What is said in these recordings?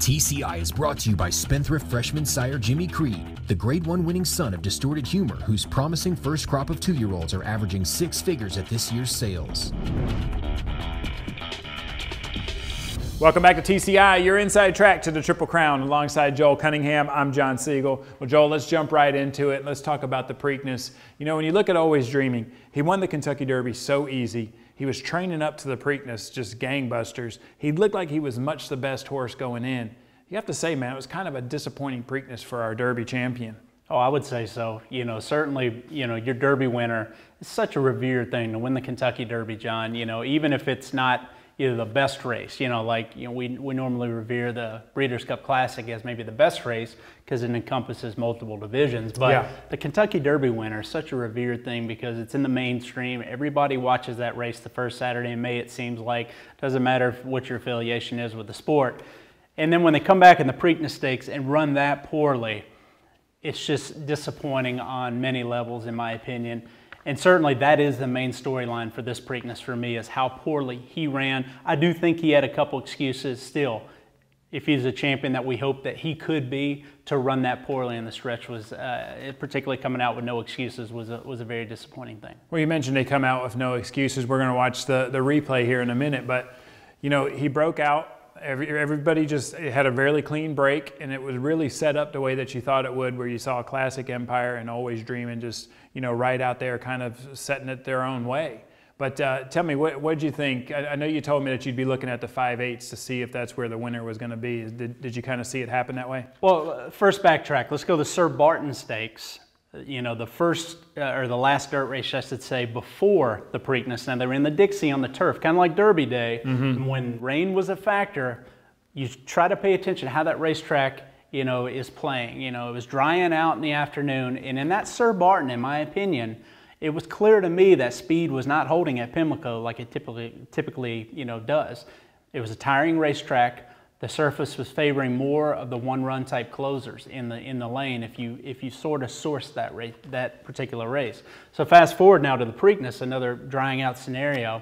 TCI is brought to you by spendthrift freshman sire Jimmy Creed, the Grade 1 winning son of distorted humor, whose promising first crop of 2-year-olds are averaging 6 figures at this year's sales. Welcome back to TCI, your inside track to the Triple Crown. Alongside Joel Cunningham, I'm John Siegel. Well, Joel, let's jump right into it. Let's talk about the Preakness. You know, when you look at Always Dreaming, he won the Kentucky Derby so easy. He was training up to the Preakness, just gangbusters. He looked like he was much the best horse going in. You have to say, man, it was kind of a disappointing Preakness for our Derby champion. Oh, I would say so. You know, certainly, you know, your Derby winner, it's such a revered thing to win the Kentucky Derby, John. You know, even if it's not either the best race, you know, like, you know, we normally revere the Breeders' Cup Classic as maybe the best race because it encompasses multiple divisions. But the Kentucky Derby winner is such a revered thing because it's in the mainstream. Everybody watches that race the first Saturday in May, it seems like. Doesn't matter what your affiliation is with the sport. And then when they come back in the Preakness Stakes and run that poorly, it's just disappointing on many levels, in my opinion. And certainly that is the main storyline for this Preakness for me, is how poorly he ran. I do think he had a couple excuses still. If he's a champion that we hope that he could be, to run that poorly in the stretch was, particularly coming out with no excuses, was a very disappointing thing. Well, you mentioned they come out with no excuses. We're going to watch the replay here in a minute, but, you know, he broke out. Everybody just had a fairly clean break, and it was really set up the way that you thought it would, where you saw Classic Empire and Always Dreaming just, you know, right out there kind of setting it their own way. But tell me, what did you think? I know you told me that you'd be looking at the 5/8 to see if that's where the winner was going to be. Did you kind of see it happen that way? Well, first backtrack. Let's go to Sir Barton Stakes. You know, the first, or the last dirt race, I should say, before the Preakness. Now, they were in the Dixie on the turf, kind of like Derby Day. And when rain was a factor, you try to pay attention to how that racetrack, you know, is playing. You know, it was drying out in the afternoon. And in that Sir Barton, in my opinion, it was clear to me that speed was not holding at Pimlico like it typically, you know, does. It was a tiring racetrack. The surface was favoring more of the one-run type closers in the lane if you sort of source that particular race. So fast forward now to the Preakness, another drying out scenario.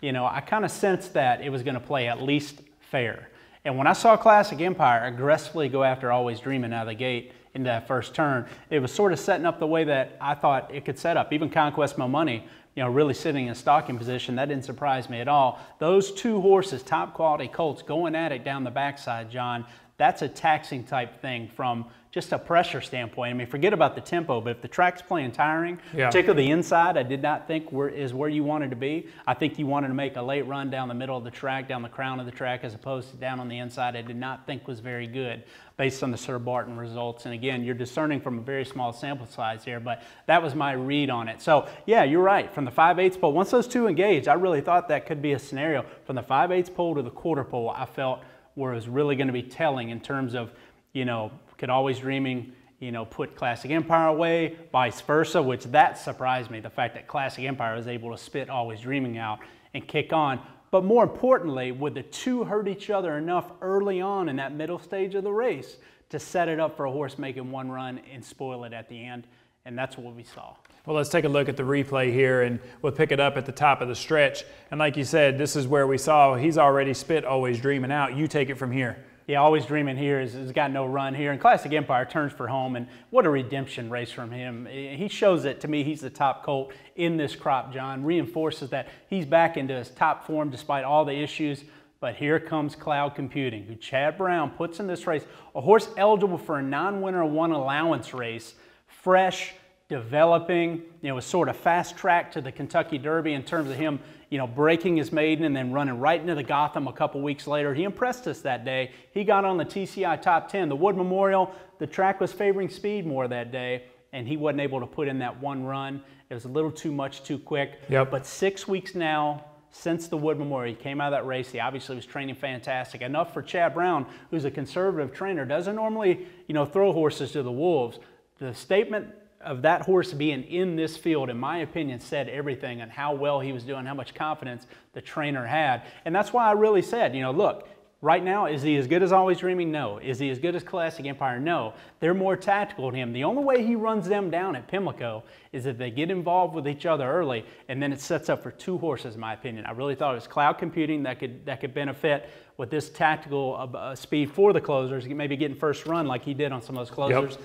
You know, I kind of sensed that it was going to play at least fair. And when I saw Classic Empire aggressively go after Always Dreaming out of the gate into that first turn, it was sort of setting up the way that I thought it could set up. Even Conquest Mo Money, you know, really sitting in stocking position, that didn't surprise me at all. Those two horses, top quality colts, going at it down the backside, John, that's a taxing type thing from just a pressure standpoint. I mean, forget about the tempo, but if the track's playing tiring, particularly the inside, I did not think is where you wanted to be. I think you wanted to make a late run down the middle of the track, down the crown of the track, as opposed to down on the inside. I did not think was very good based on the Sir Barton results. And again, you're discerning from a very small sample size here, but that was my read on it. So yeah, you're right. From the 5/8 pole, once those two engaged, I really thought that could be a scenario. From the 5/8 pole to the quarter pole, I felt where it was really going to be telling in terms of, you know, could Always Dreaming, you know, put Classic Empire away, vice versa, which that surprised me, the fact that Classic Empire was able to spit Always Dreaming out and kick on. But more importantly, would the two hurt each other enough early on in that middle stage of the race to set it up for a horse making one run and spoil it at the end? And that's what we saw. Well, let's take a look at the replay here, and we'll pick it up at the top of the stretch. And like you said, this is where we saw he's already spit Always Dreaming out. You take it from here. Yeah, Always Dreaming here has got no run here. And Classic Empire turns for home, and what a redemption race from him. He shows it to me. He's the top colt in this crop, John. Reinforces that he's back into his top form despite all the issues. But here comes Cloud Computing, who Chad Brown puts in this race. A horse eligible for a non-winner one allowance race. Fresh, developing, you know, was sort of fast track to the Kentucky Derby in terms of him, you know, breaking his maiden and then running right into the Gotham a couple weeks later. He impressed us that day. He got on the TCI top 10. The Wood Memorial, the track was favoring speed more that day, and he wasn't able to put in that one run. It was a little too much too quick. But 6 weeks now since the Wood Memorial, he came out of that race. He obviously was training fantastic. Enough for Chad Brown, who's a conservative trainer, doesn't normally, you know, throw horses to the wolves. The statement of that horse being in this field, in my opinion, said everything on how well he was doing, how much confidence the trainer had. And that's why I really said, you know, look, right now, is he as good as Always Dreaming? No. Is he as good as Classic Empire? No. They're more tactical than him. The only way he runs them down at Pimlico is if they get involved with each other early, and then it sets up for two horses, in my opinion. I really thought it was Cloud Computing that could benefit with this tactical speed for the closers, maybe getting first run like he did on some of those closers. Yep.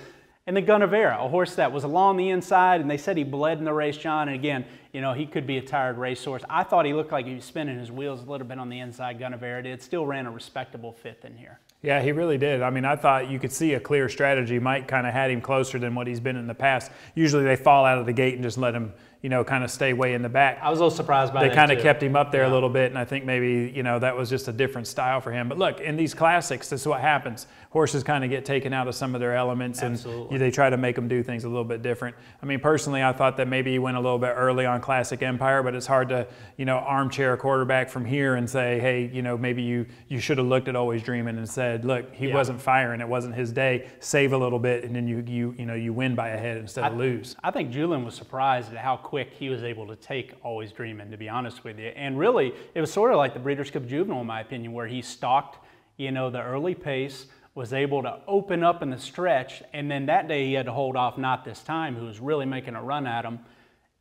And the Gunnevera, a horse that was along the inside, and they said he bled in the race, John. And again, you know, he could be a tired racehorse. I thought he looked like he was spinning his wheels a little bit on the inside. Gunnevera did. Still ran a respectable fifth in here. Yeah, he really did. I mean, I thought you could see a clear strategy. Mike kind of had him closer than what he's been in the past. Usually they fall out of the gate and just let him, you know, kind of stay way in the back. I was a little surprised by that. They kind of kept him up there a little bit, and I think maybe, you know, that was just a different style for him. But look, in these classics, this is what happens. Horses kind of get taken out of some of their elements, and they try to make them do things a little bit different. I mean, personally, I thought that maybe he went a little bit early on Classic Empire, but it's hard to, you know, armchair a quarterback from here and say, hey, you know, maybe you should have looked at Always Dreaming and said, look, he wasn't firing, it wasn't his day, save a little bit, and then you win by a head instead of lose. I think Julian was surprised at how quick he was able to take Always Dreaming, to be honest with you. And really, it was sort of like the Breeders' Cup Juvenile, in my opinion, where he stalked, you know, the early pace, was able to open up in the stretch, and then that day he had to hold off Not This Time, who was really making a run at him.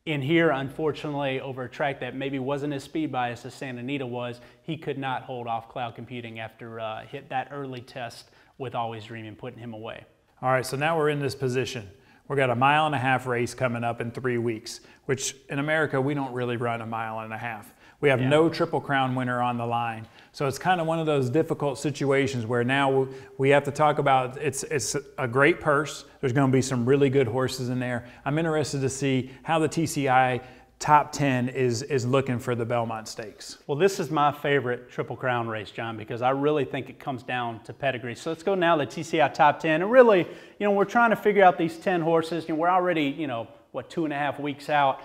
In here, unfortunately, over a track that maybe wasn't as speed biased as Santa Anita was, he could not hold off Cloud Computing after hit that early test with Always Dreaming, putting him away. All right, so now we're in this position. We've got a 1.5 mile race coming up in 3 weeks, which in America, we don't really run a 1.5 miles. We have no Triple Crown winner on the line. So it's kind of one of those difficult situations where now we have to talk about, it's a great purse. There's going to be some really good horses in there. I'm interested to see how the TCI top 10 is looking for the Belmont Stakes. Well, this is my favorite Triple Crown race, John, because I really think it comes down to pedigree. So let's go now to the TCI top 10. And really, you know, we're trying to figure out these 10 horses. You know, we're already, you know, what, 2.5 weeks out.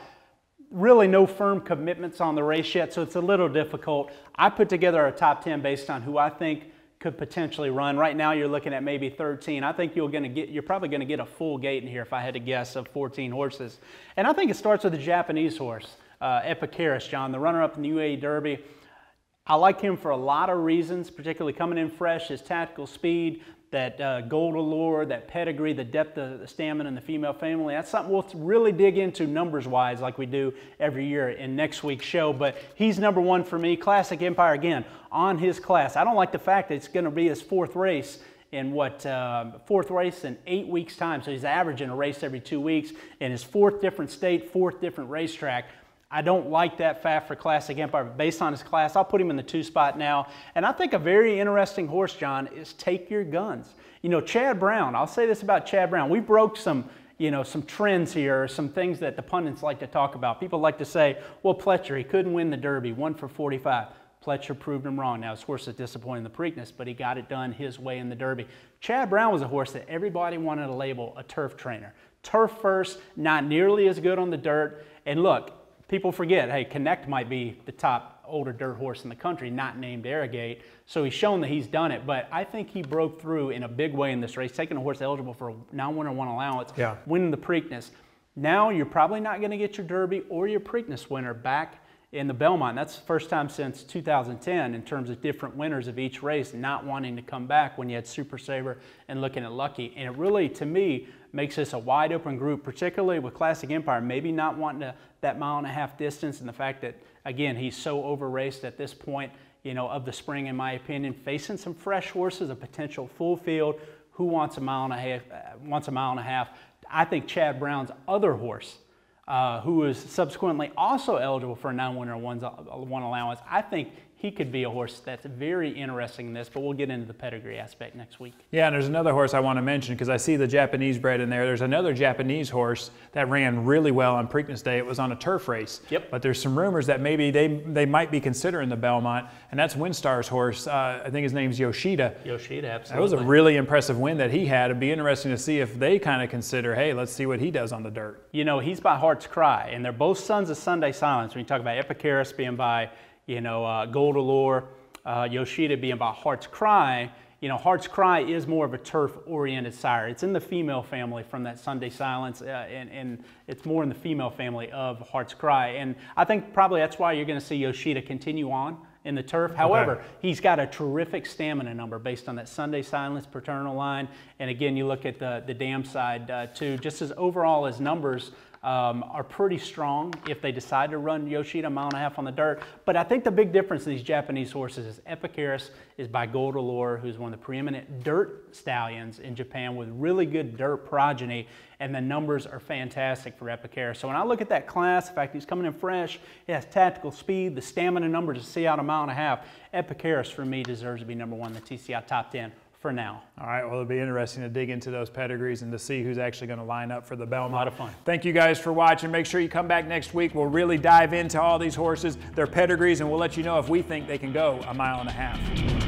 Really no firm commitments on the race yet, so it's a little difficult. I put together a top 10 based on who I think could potentially run. Right now you're looking at maybe 13. I think you're probably going to get a full gate in here, if I had to guess, of 14 horses. And I think it starts with a Japanese horse, Preakness, John, the runner-up in the UAE Derby. I like him for a lot of reasons, particularly coming in fresh, his tactical speed, that gold allure, that pedigree, the depth of the stamina in the female family. That's something we'll really dig into numbers-wise like we do every year in next week's show. But he's number one for me. Classic Empire, again, on his class. I don't like the fact that it's going to be his fourth race in fourth race in 8 weeks' time. So he's averaging a race every 2 weeks in his fourth different state, fourth different racetrack. I don't like that fact for Classic Empire, but based on his class, I'll put him in the 2 spot now. And I think a very interesting horse, John, is Take Your Guns. You know, Chad Brown, I'll say this about Chad Brown. We broke some trends here, or some things that the pundits like to talk about. People like to say, well, Pletcher, he couldn't win the Derby, 1 for 45. Pletcher proved him wrong. Now, his horse is disappointing in the Preakness, but he got it done his way in the Derby. Chad Brown was a horse that everybody wanted to label a turf trainer. Turf first, not nearly as good on the dirt. And look, people forget, hey, Connect might be the top older dirt horse in the country, not named Arrogate. So he's shown that he's done it. But I think he broke through in a big way in this race, taking a horse eligible for a non-winner one allowance, winning the Preakness. Now you're probably not going to get your Derby or your Preakness winner back in the Belmont. That's the first time since 2010 in terms of different winners of each race not wanting to come back when you had Super Saver and looking at Lucky. And it really, to me, makes this a wide open group, particularly with Classic Empire, maybe not wanting that 1.5 mile distance, and the fact that, again, he's so over-raced at this point, you know, of the spring, in my opinion, facing some fresh horses, a potential full field. Who wants a 1.5 miles? I think Chad Brown's other horse, who is subsequently also eligible for a non-winner one allowance, I think he could be a horse that's very interesting in this, but we'll get into the pedigree aspect next week. Yeah, and there's another horse I want to mention because I see the Japanese bred in there. There's another Japanese horse that ran really well on Preakness Day. It was on a turf race. Yep. But there's some rumors that maybe they might be considering the Belmont, and that's Windstar's horse. I think his name's Yoshida. Yoshida, absolutely. That was a really impressive win that he had. It'd be interesting to see if they kind of consider, hey, let's see what he does on the dirt. You know, he's by Heart's Cry, and they're both sons of Sunday Silence. When you talk about Preakness being by, you know, Gold Allure, Yoshida being by Heart's Cry, you know, Heart's Cry is more of a turf-oriented sire. It's in the female family from that Sunday Silence, and it's more in the female family of Heart's Cry. And I think probably that's why you're going to see Yoshida continue on in the turf. However, he's got a terrific stamina number based on that Sunday Silence paternal line. And again, you look at the dam side too, just as overall as numbers, are pretty strong if they decide to run Yoshida a mile and a half on the dirt. But I think the big difference in these Japanese horses is Epicaris is by Gold Allure, who's one of the preeminent dirt stallions in Japan with really good dirt progeny, and the numbers are fantastic for Epicaris. So when I look at that class, in fact, he's coming in fresh, he has tactical speed, the stamina number to see out a mile and a half. Epicaris, for me, deserves to be number 1 in the TCI top 10. For now. All right, well, it'll be interesting to dig into those pedigrees and to see who's actually going to line up for the Belmont. A lot of fun. Thank you guys for watching. Make sure you come back next week. We'll really dive into all these horses, their pedigrees, and we'll let you know if we think they can go a mile and a half.